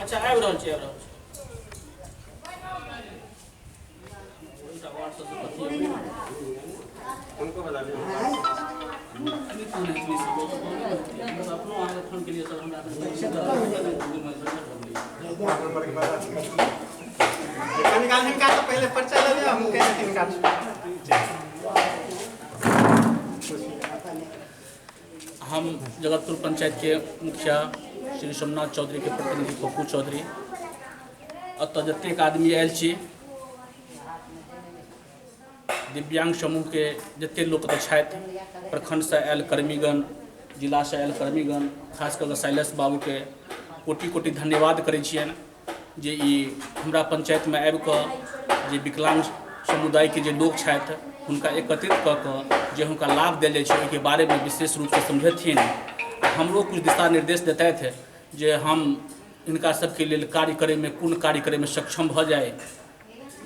अच्छा आबि रहल छै उनको बता दियो निकाल तो पहले पर्चा ले लिया हम कैसे निकाल हम जगतपुर पंचायत के मुखिया श्री सोमनाथ चौधरी के प्रतिनिधि पप्पू चौधरी अत जतेक आदमी आयल छी दिव्यांग समूह के जते लोक छथि प्रखंड से आयल कर्मीगण जिला से आयल कर्मीगण खास कर शैलेश बाबू के कोटि कोटि धन्यवाद करै छियनि जे ई हमरा पंचायत में आबि कऽ जे विकलांग समुदाय के जे लोक छथि हुनका एकत्रित कऽ कऽ जे हुनका लाभ देल जाइ छै ओहिके बारे में विशेष रूप से समझेथिन हमरो कुछ दिशा निर्देश देतथि जे हम इनका सबके लेल कार्य करे में कोन कार्य करे में सक्षम भऽ जाए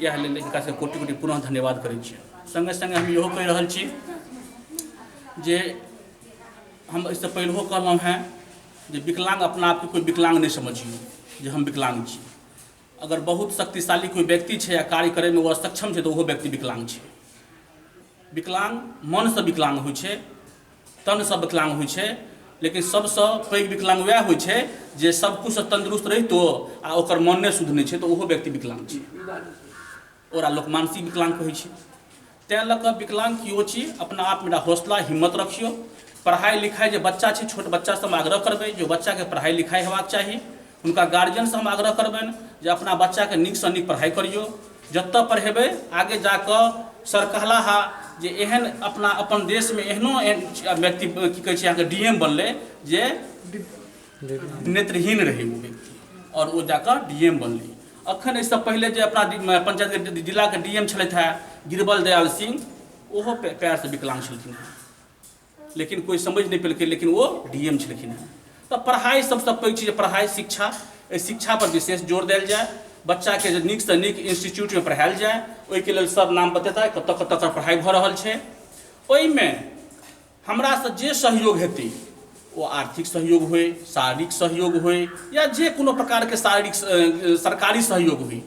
यह लेल इनका से कोटि कोटि पुनः धन्यवाद करै छी संगे संगे हम इहो कहि रहल छी जे हम इससे पहले कहलहुँ हैं जे विकलांग अपना आप के कोई विकलांग नहीं समझिए जे हम विकलांग छी अगर बहुत शक्तिशाली कोई व्यक्ति है या कार्य करे में वो सक्षम है तो वो व्यक्ति विकलांग है विकलांग मन से विकलांग होइ छै तन से विकलांग होइ छै लेकिन सबसे पैघ विकलांग वह होइ छै जे सब कुछ से तंदुरुस्त रहितो आ ओकर मन नहीं शुद्ध नहीं छै तो वो व्यक्ति विकलांग छै ओकरा लोक मानसिक विकलांग कहै छै तैं लऽ कऽ विकलांग किओ छी अपना आप में हौसला हिम्मत रखियो पढ़ाई लिखाई जो बच्चा है छोट बच्चा से हम आग्रह करबै जो बच्चा के पढ़ाई लिखाई हेबाक चाही उनका गार्जियन से हम आग्रह करबनि जे अपना बच्चा के नीक से नीक पढ़ाई करियो जतऽ पढ़ेबै आगे जाकऽ सर कहला हा जे एहन अपना अपन देश में एहनो व्यक्ति की कहै छै अहाँके डीएम बनलै जे नेत्रहीन रहै वो व्यक्ति और वो जाकर डीएम बनलै अखन इससे पहले जो अपना पंचायत के जिला के डीएम छलथि है गिरबल दयाल सिंह ओहो पैर से विकलांग छलखिन हैं लेकिन कोई समझ नहीं पेलकै लेकिन वो डीएम छलखिन हैं तो पढ़ाई सबसे पैघ चीज पढ़ाई शिक्षा पर विशेष जोर देल जाए बच्चा के नीक से नीक इंस्टीट्यूट में पढ़ायल जाए ओहिके लेल सब नाम बतेता कतऽ कतऽ पढ़ाई भऽ रहल छै ओहिमे हमरा से जे सहयोग हेतै वो आर्थिक सहयोग होय शारीरिक सहयोग होय या जे कोनो प्रकार के शारीरिक सरकारी सहयोग होय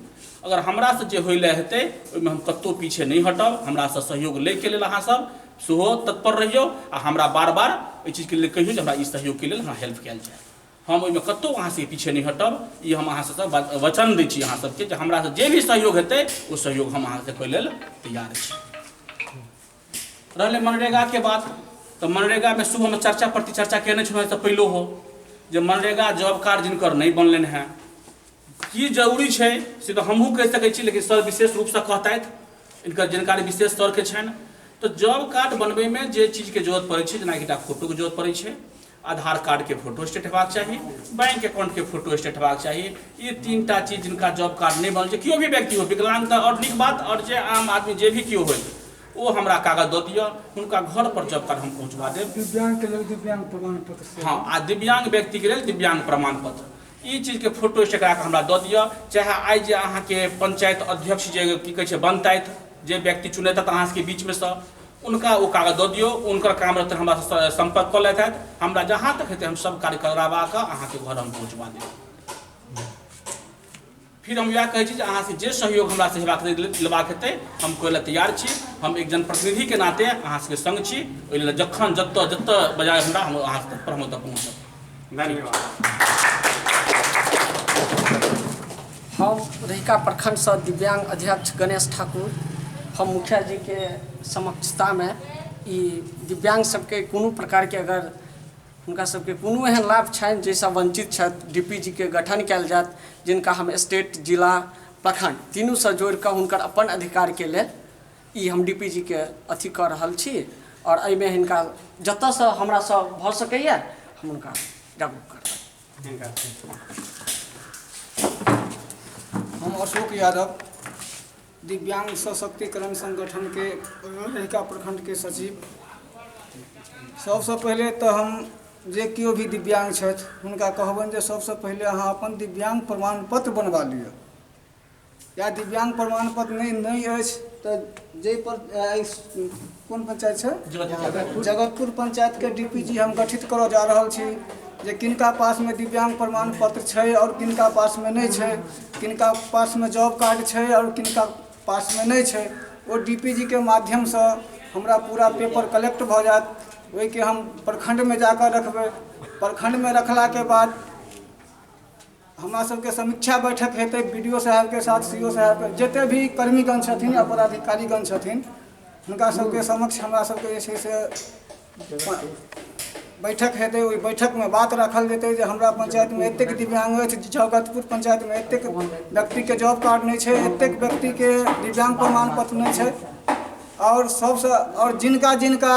अगर हमरा से जे होय ले हेतै ओहिमे हम कतौ पीछे नहीं हटब हमरा से सहयोग लै के लेल अहाँ सब सेहो तत्पर रहियो आ हमरा बार बार एहि चीज के लेल कहियो जे हमरा ई सहयोग के लेल हमरा हेल्प कयल जाए हम ओहिमे कतौ अहाँ से पीछे नहीं हटब ई हम अहाँ से वचन दै छी अहाँ सबके जे हमरा से जे भी सहयोग हेतै वो सहयोग हम अहाँ से लेल तैयार छी रहलै मनरेगा के बात तो मनरेगा में शुभ हम चर्चा प्रतिचर्चा केने छलहुँ से पहले हो जे मनरेगा जॉब कार्ड जिनकर नहीं बनलनि हैं की जरूरी है से तो हमहूँ कहि सकै छी लेकिन सर विशेष रूप से कहतथि इनकर जानकारी विशेष सर के छनि तो जॉब कार्ड बनबे में जे चीज के जरूरत पड़े छै जेना एकटा फोटो के जरूरत पड़े छै आधार कार्ड के फोटो स्टेट हेबाक चाही बैंक अकाउंट के फोटो स्टेट हेबाक चाही ये तीनटा चीज जिनका जॉब कार्ड नहीं बनल छै केओ भी व्यक्ति हो विकलांग और नीक बात और जे आम आदमी जे भी केओ हो वो हमरा कागज दऽ दिअ हुनका घर पर जॉब कार्ड हम पहुँचवा देब दिव्यांग के लेल दिव्यांग प्रमाण पत्र हाँ आ दिव्यांग व्यक्ति के लेल दिव्यांग प्रमाण पत्र ई चीज के फोटो स्टेट हमरा दऽ दिअ चाहे आइ जे अहाँके पंचायत अध्यक्ष जे की कहै छै बनतथि जे व्यक्ति चुनेतथि अहाँ सबके बीच में से उनका वो कागज दऽ दियौ उनकर काम रहते हमरा संपर्क कऽ लेते हमरा जहाँ तक हेतै हम सब कार्य करवा कऽ अहाँके घर हम पहुँचवा देब फिर हम यह कहै छी जे अहाँ से जे सहयोग हमरा से लेबाक हेतै हम कोइ लए तैयार छी हम एक जनप्रतिनिधि के नाते अहाँ सबके संग छी ओहि लेल जखन जतऽ बजाय हमरा हम अहाँ तक पर हम ओतऽ पहुँचब धन्यवाद हम रहिका प्रखंड से दिव्यांग अध्यक्ष गणेश ठाकुर हम मुखिया जी के समक्षता में ई दिव्यांग सबके कोनो प्रकार के अगर हुनका सबके कोनो एहन लाभ छनि जाहिसँ वंचित छथि डीपीजी के गठन कयल जायत जिनका हम स्टेट जिला प्रखंड तीनू से जोड़ि कऽ हुनकर अपन अधिकार के लेल ई हम डीपीजी के अथी कऽ रहल छी और एहिमे हिनका जतऽ से हमरा से भऽ सकैया हम हुनका जागरूक करबै हम अशोक यादव दिव्यांग सशक्तिकरण संगठन के रहिका प्रखंड के सचिव सबसे पहले तो हम जे केओ भी दिव्यांग छथि हुनका कहबनि जे सबसे पहले अहाँ अपन दिव्यांग प्रमाण पत्र बनवा लिअ या दिव्यांग प्रमाण पत्र नहीं अछि तऽ जे पर कोन पंचायत छै जगतपुर पंचायत के डीपीजी हम गठित करऽ जा रहल छी जे किनका पास में दिव्यांग प्रमाण पत्र छै और किनका पास में नहीं छै, किनका पास में जॉब कार्ड छै और किनका पास में नहीं छै। वो डीपीजी के माध्यम से हमरा पूरा पेपर कलेक्ट भ जात, वही के हम प्रखंड में जाकर रखबै। प्रखंड में रखला के बाद हमरा सबके समीक्षा बैठक हेतै बीडीओ साहब के साथ, सीओ साहब के, जते भी कर्मीगण छथिन या पदाधिकारीगण छथिन हुनका सबके समक्ष हमरा सबके जे छै से बैठक हेतै। ओहि बैठक में बात रखल जेतै जे हमरा पंचायत में एतेक दिव्यांग अछि, जगतपुर पंचायत में एतेक व्यक्ति के जॉब कार्ड नहीं छै, एतेक व्यक्ति के दिव्यांग प्रमाण पत्र नहीं छै, और सबसे और जिनका जिनका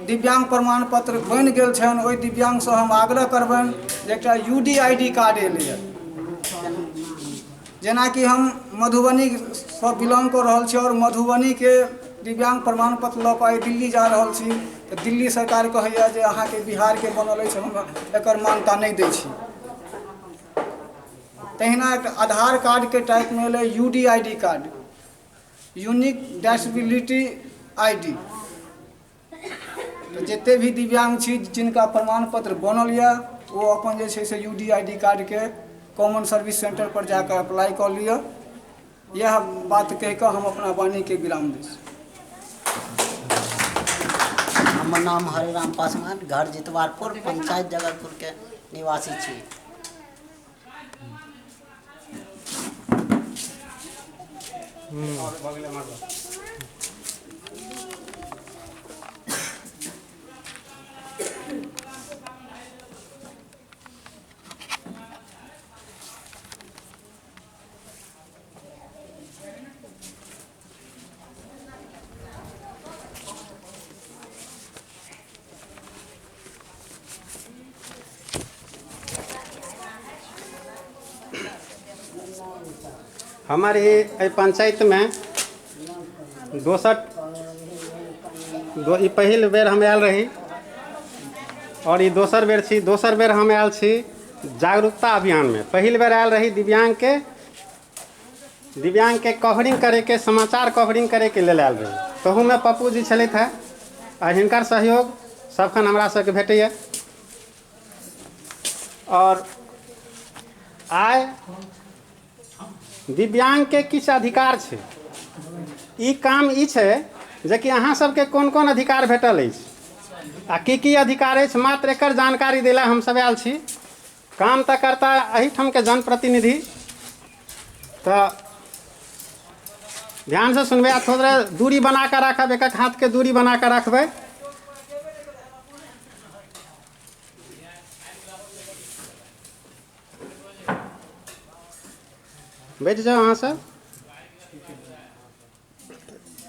दिव्यांग प्रमाण पत्र बनि गेल छन ओहि दिव्यांग से हम आग्रह करबन जे एकटा यूडीआईडी कार्ड एलैए। जेना कि हम मधुबनी से बिलोंग कर रहल छी और मधुबनी के दिव्यांग प्रमाण पत्र लऽ पाइ दिल्ली जा रहल छी, तो दिल्ली सरकार कहैया जे अहाँ के बिहार के बनल अछि, हम एकर मान्यता नहीं दै छी। तहिना एक आधार कार्ड के टाइप में एलै UDID card, unique disability ID. तो जिते भी दिव्यांग छी जिनका प्रमाण पत्र बनल या वो अपन जे छै से यूडीआईडी कार्ड के कॉमन सर्विस सेंटर पर जाकर अप्लाई कर लिया। यह बात कहकर हम अपना वाणी के विराम दै छी। हमर नाम हरिराम पासवान, घर जितवारपुर, पंचायत जगतपुर के निवासी छी। हमारे पंचायत में पहिल बेर हम आयल रही और ये दोसर बेर छी। दोसर बेर हम आयल छी जागरूकता अभियान में। पहिल बेर आयल रही दिव्यांग के कवरिंग करे के, समाचार कवरिंग करे के लेल आयल रही। तहू में पप्पू जी छलथि है आ हिनकर सहयोग सबखन हमरा सबके भेटैया। और आइ दिव्यांग के किछ अधिकार छै, ई काम ई छै जे कि अहाँ सबके कोन कोन अधिकार भेटल अछि आ की अधिकार अछि, मात्र एकर जानकारी देला हम सब आयल छी। काम तऽ करता एहिठाम के जनप्रतिनिधि, तो ध्यान से सुनबे, थोड़ा दूरी बना कर रखब, एक हाथ के दूरी बना कर रखबै। बैठ जाओ अहाँ सब।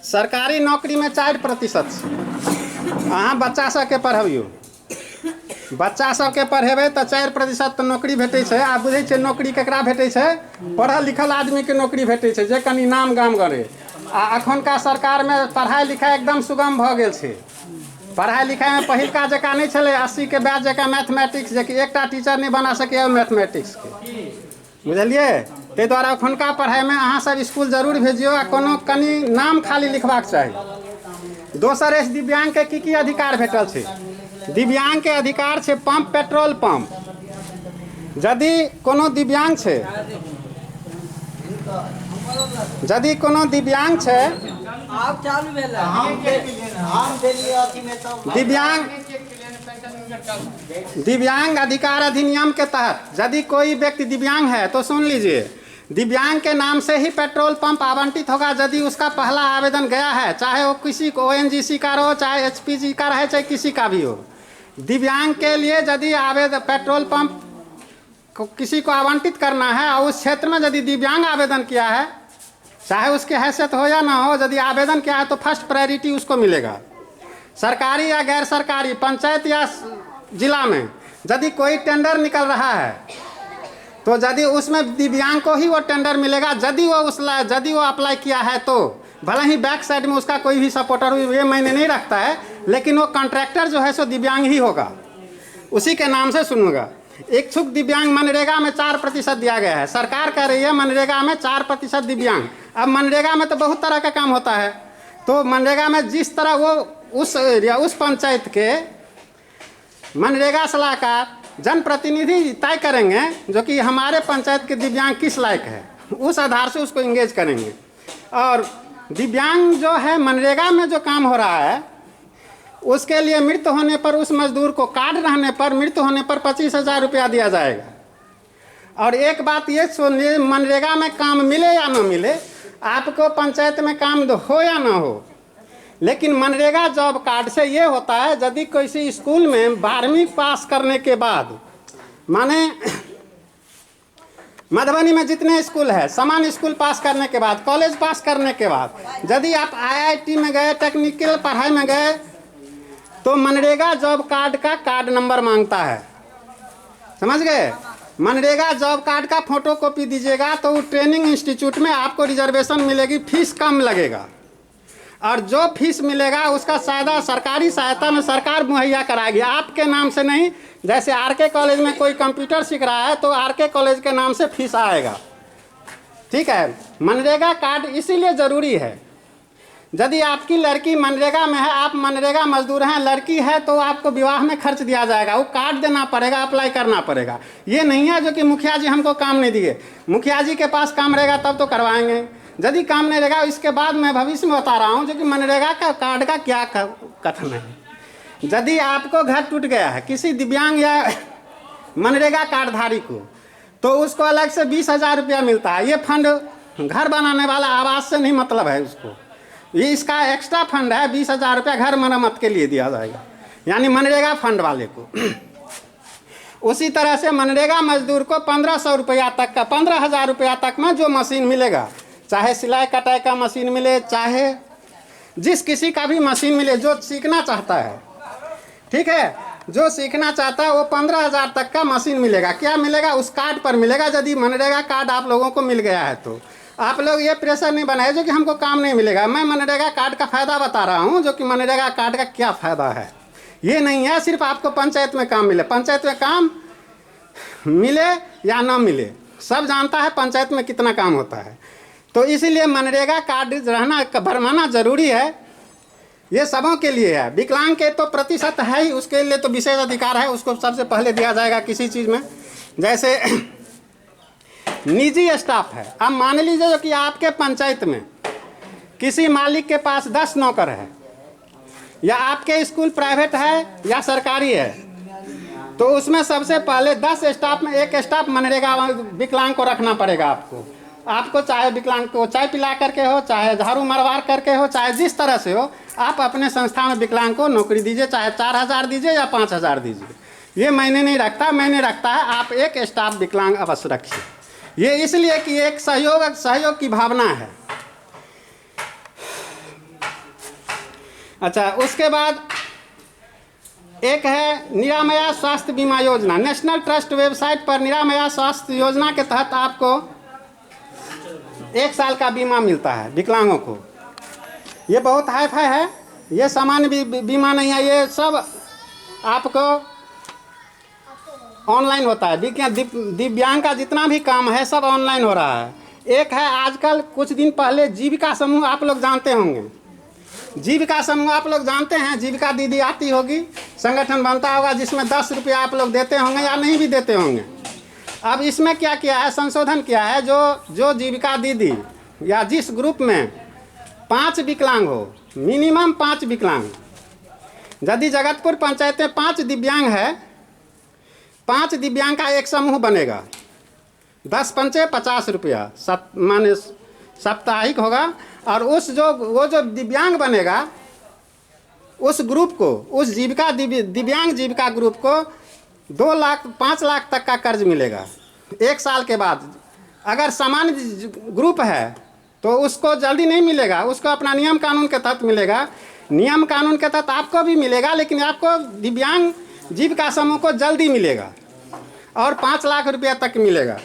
सरकारी नौकरी में 4% अहाँ बच्चा सबके पढ़बियौ, बच्चा सबके पढ़ेबै तऽ 4% नौकरी भेटै छै। आ बुझै छै नौकरी केकरा भेटै छै? पढ़ल लिखल आदमी के नौकरी भेटै छै, जे कनि नाम गाम गरे। आ अखनका सरकार में पढ़ाई लिखाई एकदम सुगम भऽ गेल छै। पढ़ाई लिखाई में पहिलका जकाँ नहीं छलै 80 के बैच जकाँ मैथमेटिक्स, जे कि एकटा टीचर नहीं बना सके मैथमेटिक्स के, बुझलिए। ताहि दुआरे अखनका पढ़ाई में अहाँ सब स्कूल जरूर भेजियो आ कोनो कनि नाम खाली लिखबाक चाही। दोसर अछि दिव्यांग के की अधिकार भेटल छै। दिव्यांग के अधिकार छै पंप, पेट्रोल पंप। यदि कोनो दिव्यांग छै, यदि कोनो दिव्यांग छै, दिव्यांग अधिकार अधिनियम के तहत यदि कोई व्यक्ति दिव्यांग है तो सुन लीजिए, दिव्यांग के नाम से ही पेट्रोल पंप आवंटित होगा यदि उसका पहला आवेदन गया है, चाहे वो किसी को ONGC का हो, चाहे HPG का रहे, चाहे किसी का भी हो। दिव्यांग के लिए यदि आवेदन पेट्रोल पंप को किसी को आवंटित करना है और उस क्षेत्र में यदि दिव्यांग आवेदन किया है, चाहे उसकी हैसियत हो या ना हो, यदि आवेदन किया है तो फर्स्ट प्रायोरिटी उसको मिलेगा। सरकारी या गैर सरकारी, पंचायत या जिला में यदि कोई टेंडर निकल रहा है तो यदि उसमें दिव्यांग को ही वो टेंडर मिलेगा। यदि वो अप्लाई किया है तो भले ही बैक साइड में उसका कोई भी सपोर्टर ये मायने नहीं रखता है, लेकिन वो कॉन्ट्रैक्टर जो है सो दिव्यांग ही होगा, उसी के नाम से सुनूंगा। इच्छुक दिव्यांग मनरेगा में 4% दिया गया है। सरकार कह रही है मनरेगा में 4% दिव्यांग। अब मनरेगा में तो बहुत तरह का काम होता है, तो मनरेगा में जिस तरह वो उस पंचायत के मनरेगा सलाहकार जनप्रतिनिधि तय करेंगे जो कि हमारे पंचायत के दिव्यांग किस लायक है, उस आधार से उसको इंगेज करेंगे। और दिव्यांग जो है मनरेगा में जो काम हो रहा है उसके लिए मृत्यु होने पर उस मजदूर को कार्ड रहने पर मृत्यु होने पर 25,000 रुपया दिया जाएगा। और एक बात ये सुनिए, मनरेगा में काम मिले या ना मिले, आपको पंचायत में काम हो या ना हो, लेकिन मनरेगा जॉब कार्ड से ये होता है यदि किसी स्कूल में 12वीं पास करने के बाद, माने मधुबनी में जितने स्कूल है समान स्कूल पास करने के बाद, कॉलेज पास करने के बाद यदि आप IIT में गए, टेक्निकल पढ़ाई में गए, तो मनरेगा जॉब कार्ड का कार्ड नंबर मांगता है, समझ गए। मनरेगा जॉब कार्ड का फोटो कॉपी दीजिएगा तो ट्रेनिंग इंस्टीट्यूट में आपको रिजर्वेशन मिलेगी, फीस कम लगेगा, और जो फीस मिलेगा उसका सादा सरकारी सहायता में सरकार मुहैया कराएगी, आपके नाम से नहीं। जैसे RK कॉलेज में कोई कंप्यूटर सीख रहा है तो RK कॉलेज के नाम से फीस आएगा, ठीक है। मनरेगा कार्ड इसीलिए ज़रूरी है, यदि आपकी लड़की मनरेगा में है, आप मनरेगा मजदूर हैं, लड़की है तो आपको विवाह में खर्च दिया जाएगा, वो कार्ड देना पड़ेगा, अप्लाई करना पड़ेगा। ये नहीं है जो कि मुखिया जी हमको काम नहीं दिए, मुखिया जी के पास काम रहेगा तब तो करवाएंगे, यदि काम नहीं रहेगा इसके बाद मैं भविष्य में बता रहा हूँ जो कि मनरेगा का कार्ड का क्या कथन है। यदि आपको घर टूट गया है किसी दिव्यांग या मनरेगा कार्डधारी को, तो उसको अलग से 20,000 रुपया मिलता है। ये फंड घर बनाने वाला आवास से नहीं मतलब है उसको, ये इसका एक्स्ट्रा फंड है, 20,000 रुपया घर मरम्मत के लिए दिया जाएगा, यानी मनरेगा फंड वाले को। उसी तरह से मनरेगा मजदूर को 1,500 रुपया तक का, 15,000 रुपया तक में जो मशीन मिलेगा, चाहे सिलाई कटाई का मशीन मिले, चाहे जिस किसी का भी मशीन मिले जो सीखना चाहता है, ठीक है, जो सीखना चाहता है वो 15,000 तक का मशीन मिलेगा। क्या मिलेगा? उस कार्ड पर मिलेगा। यदि मनरेगा कार्ड आप लोगों को मिल गया है तो आप लोग ये प्रेशर नहीं बनाए जो कि हमको काम नहीं मिलेगा। मैं मनरेगा कार्ड का फ़ायदा बता रहा हूँ, जो कि मनरेगा कार्ड का क्या फ़ायदा है। ये नहीं है सिर्फ आपको पंचायत में काम मिले, पंचायत में काम मिले या ना मिले, सब जानता है पंचायत में कितना काम होता है। तो इसीलिए मनरेगा कार्ड रहना भरवाना ज़रूरी है, ये सबों के लिए है। विकलांग के तो प्रतिशत है ही, उसके लिए तो विशेष अधिकार है, उसको सबसे पहले दिया जाएगा किसी चीज़ में। जैसे निजी स्टाफ है, अब मान लीजिए जो कि आपके पंचायत में किसी मालिक के पास 10 नौकर है, या आपके स्कूल प्राइवेट है या सरकारी है, तो उसमें सबसे पहले 10 स्टाफ में एक स्टाफ मनरेगा विकलांग को रखना पड़ेगा आपको चाहे विकलांग को चाय पिला करके हो, चाहे झाड़ू मरवार करके हो, चाहे जिस तरह से हो, आप अपने संस्था में विकलांग को नौकरी दीजिए, चाहे 4,000 दीजिए या 5,000 दीजिए। ये मैंने नहीं रखता, मैंने रखता है आप एक स्टाफ विकलांग अवश्य रखिए। ये इसलिए कि एक सहयोग की भावना है। अच्छा, उसके बाद एक है निरामया स्वास्थ्य बीमा योजना। नेशनल ट्रस्ट वेबसाइट पर निरामया स्वास्थ्य योजना के तहत आपको 1 साल का बीमा मिलता है विकलांगों को। ये बहुत हाई फाई है, ये सामान्य बीमा नहीं है, ये सब आपको ऑनलाइन होता है। दिव्यांग का जितना भी काम है सब ऑनलाइन हो रहा है। एक है आजकल कुछ दिन पहले जीविका समूह, आप लोग जानते होंगे, जीविका समूह आप लोग जानते हैं। जीविका दीदी आती होगी, संगठन बनता होगा जिसमें 10 रुपया आप लोग देते होंगे या नहीं भी देते होंगे। अब इसमें क्या किया है, संशोधन किया है, जो जीविका दीदी या जिस ग्रुप में 5 विकलांग हो, मिनिमम 5 विकलांग, यदि जगतपुर पंचायत में 5 दिव्यांग है, 5 दिव्यांग का एक समूह बनेगा, 10 पंचे 50 रुपया माने साप्ताहिक होगा। और वो जो दिव्यांग बनेगा उस ग्रुप को, उस दिव्यांग जीविका ग्रुप को 2 लाख 5 लाख तक का कर्ज मिलेगा 1 साल के बाद। अगर सामान्य ग्रुप है तो उसको जल्दी नहीं मिलेगा, उसको अपना नियम कानून के तहत मिलेगा। नियम कानून के तहत आपको भी मिलेगा, लेकिन आपको दिव्यांग जीविका समूह को जल्दी मिलेगा और 5 लाख रुपया तक मिलेगा।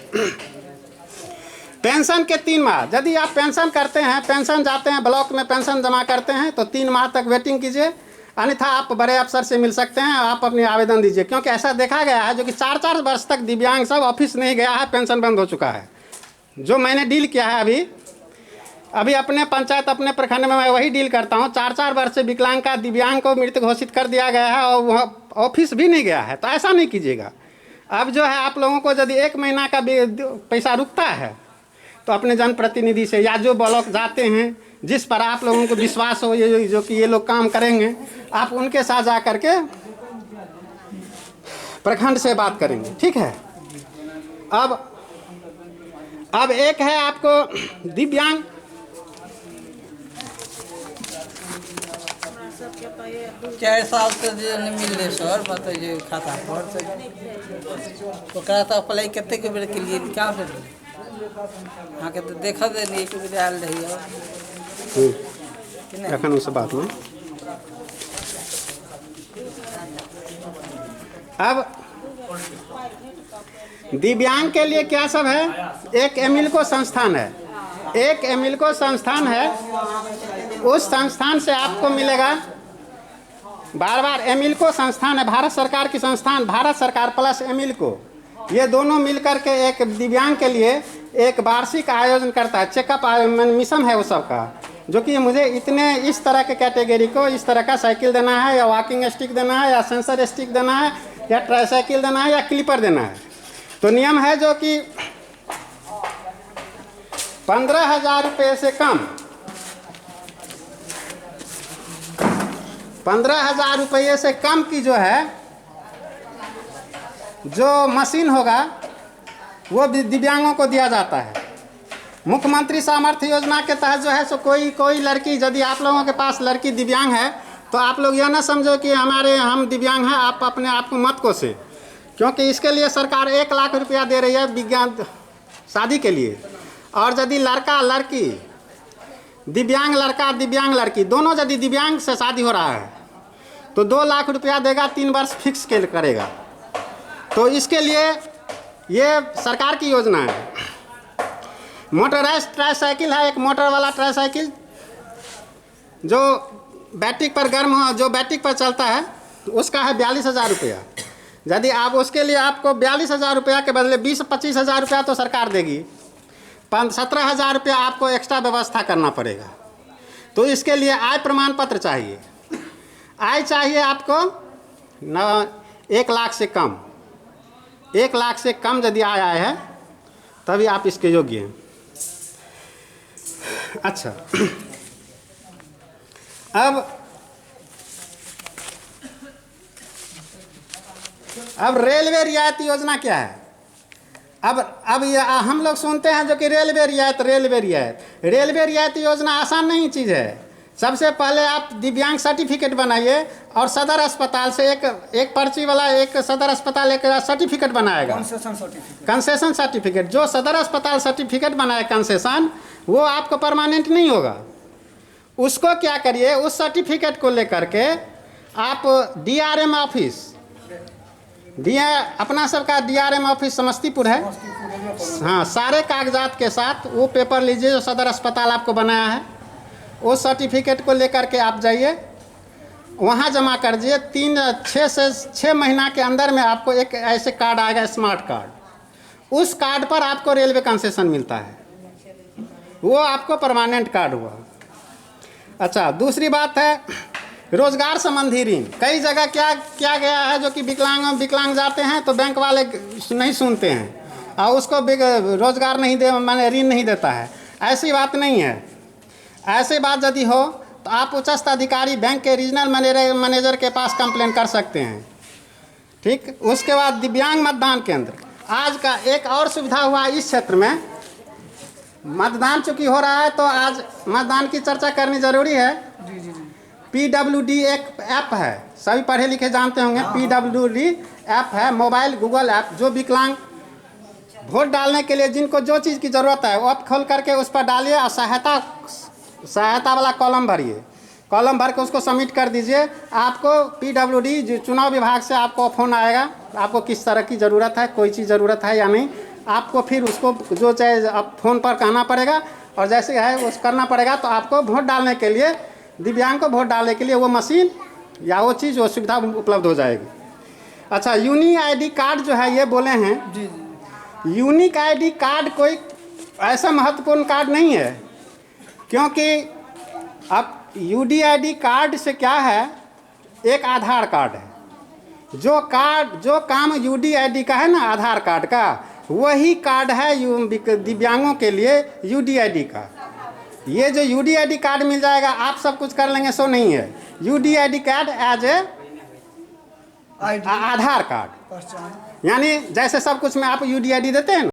पेंशन के 3 माह, यदि आप पेंशन करते हैं, पेंशन जाते हैं ब्लॉक में पेंशन जमा करते हैं तो 3 माह तक वेटिंग कीजिए, अन्यथा आप बड़े अफसर से मिल सकते हैं, आप अपनी आवेदन दीजिए। क्योंकि ऐसा देखा गया है जो कि 4-4 वर्ष तक दिव्यांग सब ऑफिस नहीं गया है, पेंशन बंद हो चुका है। जो मैंने डील किया है अभी अपने पंचायत अपने प्रखंड में मैं वही डील करता हूँ। 4-4 वर्ष से विकलांग का दिव्यांग को मृत घोषित कर दिया गया है और वह ऑफिस भी नहीं गया है। तो ऐसा नहीं कीजिएगा, अब जो है आप लोगों को यदि 1 महीना का पैसा रुकता है तो अपने जनप्रतिनिधि से या जो ब्लॉक जाते हैं जिस पर आप लोगों को विश्वास हो ये जो कि ये लोग काम करेंगे, आप उनके साथ जा करके प्रखंड से बात करेंगे, ठीक है। अब एक है आपको दिव्यांग, चार साल से जे नहीं मिलले सर बताइए खाता पर ओकरा तो अप्लाई कते के बेर के लिए क्या भेल हाँ के तो देखा दे नहीं एक बेर आयल रही है एखन उस बात में। अब दिव्यांग के लिए क्या सब है, एक एमिल्को संस्थान है, एक एमिल्को संस्थान है, उस संस्थान से आपको मिलेगा बार एमिल्को संस्थान है, भारत सरकार की संस्थान, भारत सरकार प्लस एमिल्को, ये दोनों मिलकर के एक दिव्यांग के लिए एक वार्षिक आयोजन करता है, चेकअप मिशन है वो सबका, जो कि मुझे इतने इस तरह के कैटेगरी को इस तरह का साइकिल देना है या वॉकिंग स्टिक देना है या सेंसर स्टिक देना है या ट्राईसाइकिल देना है या क्लिपर देना है। तो नियम है जो कि 15,000 रुपये से कम, 15,000 रुपये से कम की जो है जो मशीन होगा वो दिव्यांगों को दिया जाता है। मुख्यमंत्री सामर्थ्य योजना के तहत जो है सो कोई लड़की, यदि आप लोगों के पास लड़की दिव्यांग है तो आप लोग यह ना समझो कि हम दिव्यांग हैं, आप अपने आप को मत कोसे, क्योंकि इसके लिए सरकार 1 लाख रुपया दे रही है विज्ञान शादी के लिए। और यदि लड़का लड़की, दिव्यांग लड़का दिव्यांग लड़की दोनों यदि दिव्यांग से शादी हो रहा है तो 2 लाख रुपया देगा, 3 वर्ष फिक्स के करेगा। तो इसके लिए ये सरकार की योजना है। मोटराइज ट्राईसाइकिल है, एक मोटर वाला ट्राईसाइकिल जो बैटरी पर गर्म हो, जो बैटरी पर चलता है, उसका है 42,000 रुपया। यदि आप उसके लिए आपको 42,000 रुपया के बदले 20-25,000 रुपया तो सरकार देगी, 17,000 रुपया आपको एक्स्ट्रा व्यवस्था करना पड़ेगा। तो इसके लिए आय प्रमाण पत्र चाहिए, आय चाहिए आपको 1 लाख से कम, 1 लाख से कम यदि आय है तभी आप इसके योग्य हैं। अच्छा, अब रेलवे रियायत योजना क्या है। अब ये हम लोग सुनते हैं जो कि रेलवे रियायत योजना आसान नहीं चीज़ है। सबसे पहले आप दिव्यांग सर्टिफिकेट बनाइए और सदर अस्पताल से एक पर्ची वाला एक सदर अस्पताल एक सर्टिफिकेट बनाएगा, कंसेशन सर्टिफिकेट। जो सदर अस्पताल सर्टिफिकेट बनाए कंसेशन, वो आपको परमानेंट नहीं होगा। उसको क्या करिए, उस सर्टिफिकेट को लेकर के आप DRM ऑफिस, अपना सबका DRM ऑफिस समस्तीपुर है, हाँ, सारे कागजात के साथ वो पेपर लीजिए जो सदर अस्पताल आपको बनाया है, उस सर्टिफिकेट को लेकर के आप जाइए, वहाँ जमा कर दीजिए। 6 महीना के अंदर में आपको एक ऐसे कार्ड आएगा, स्मार्ट कार्ड। उस कार्ड पर आपको रेलवे कंसेशन मिलता है, वो आपको परमानेंट कार्ड हुआ। अच्छा, दूसरी बात है रोजगार संबंधी ऋण। कई जगह क्या गया है जो कि विकलांग जाते हैं तो बैंक वाले नहीं सुनते हैं और उसको रोजगार नहीं दे, माने ऋण नहीं देता है। ऐसी बात नहीं है। ऐसी बात यदि हो तो आप उच्चस्थ अधिकारी बैंक के रीजनल मैनेजर के पास कंप्लेन कर सकते हैं, ठीक। उसके बाद दिव्यांग मतदान केंद्र, आज का एक और सुविधा हुआ इस क्षेत्र में। मतदान चूँकि हो रहा है तो आज मतदान की चर्चा करनी जरूरी है। PWD एक ऐप है, सभी पढ़े लिखे जानते होंगे। PWD ऐप है, मोबाइल गूगल ऐप, जो विकलांग वोट डालने के लिए जिनको जो चीज़ की ज़रूरत है वो आप खोल करके उस पर डालिए और सहायता वाला कॉलम भरिए। कॉलम भर के उसको सबमिट कर दीजिए। आपको PWD जो चुनाव विभाग से आपको फ़ोन आएगा, आपको किस तरह की ज़रूरत है, कोई चीज़ ज़रूरत है या नहीं, आपको फिर उसको जो चाहे आप फ़ोन पर कहना पड़ेगा और जैसे है उस करना पड़ेगा। तो आपको वोट डालने के लिए, दिव्यांग को वोट डालने के लिए वो मशीन या वो चीज़, वो सुविधा उपलब्ध हो जाएगी। अच्छा, यूनिक ID कार्ड जो है ये बोले हैं जी। यूनिक ID कार्ड कोई ऐसा महत्वपूर्ण कार्ड नहीं है, क्योंकि अब UDID कार्ड से क्या है, एक आधार कार्ड है। जो काम UDID का है ना, आधार कार्ड का, वही कार्ड है दिव्यांगों के लिए UDID का। ये जो UDID कार्ड मिल जाएगा आप सब कुछ कर लेंगे, सो नहीं है। UDID card as a Aadhaar card, यानी जैसे सब कुछ में आप UDID देते हैं ना,